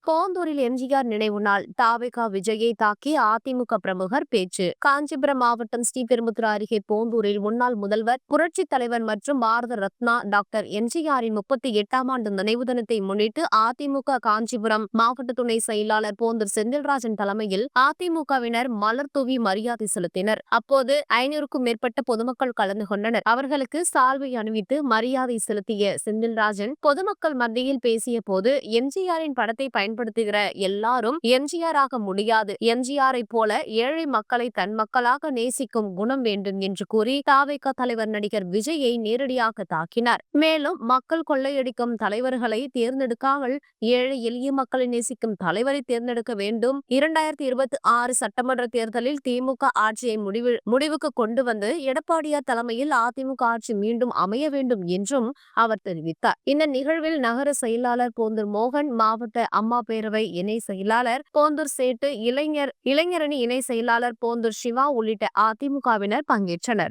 போந்தூரில் எம்ஜிஆர் நினைவு நாள் தாவேகா விஜயை தாக்கி அதிமுக பிரமுகர் பேச்சு. காஞ்சிபுரம் மாவட்டம் ஸ்ரீபெரும்புதூர் அருகே போந்தூரில் முன்னாள் முதல்வர், புரட்சித் தலைவர் மற்றும் பாரத ரத்னா டாக்டர் எம்ஜிஆரின் 38ஆம் ஆண்டு நினைவு தினத்தை முன்னிட்டு அதிமுக காஞ்சிபுரம் மாவட்ட துணை செயலாளர் போந்தூர் செந்தில்ராஜன் தலைமையில் அதிமுகவினர் மலர் தூவி மரியாதை செலுத்தினர். அப்போது 500க்கும் மேற்பட்ட பொதுமக்கள் கலந்து கொண்டனர். அவர்களுக்கு சால்வை அணிவித்து மரியாதை செலுத்திய செந்தில்ராஜன் பொதுமக்கள் மத்தியில் பேசிய போது, எம்ஜிஆரின் படத்தை பயன்படுத்துகிற எல்லாரும் எம்ஜிஆர் ஆக முடியாது. எம்ஜிஆரை போல ஏழை மக்களை தன் மக்களாக நேசிக்கும் குணம் வேண்டும் என்று கூறி தாவேகா தலைவர் நடிகர் விஜயை நேரடியாக தாக்கினார். மேலும் மக்கள் கொள்ளையடிக்கும் தலைவர்களை தேர்ந்தெடுக்காமல் ஏழை எளிய மக்களை நேசிக்கும் தலைவரை தேர்ந்தெடுக்க வேண்டும். 2026 சட்டமன்ற தேர்தலில் திமுக ஆட்சியை முடிவுக்கு கொண்டு வந்து எடப்பாடியார் தலைமையில் அதிமுக ஆட்சி மீண்டும் அமைய வேண்டும் என்றும் அவர் தெரிவித்தார். இந்த நிகழ்வில் நகர செயலாளர் போந்தூர் மோகன், மாவட்ட அம்மா பேரவை இணை செயலாளர் போந்தூர் சேட்டு, இளைஞரணி இணை செயலாளர் போந்தூர் சிவா உள்ளிட்ட அதிமுகவினர் பங்கேற்றனர்.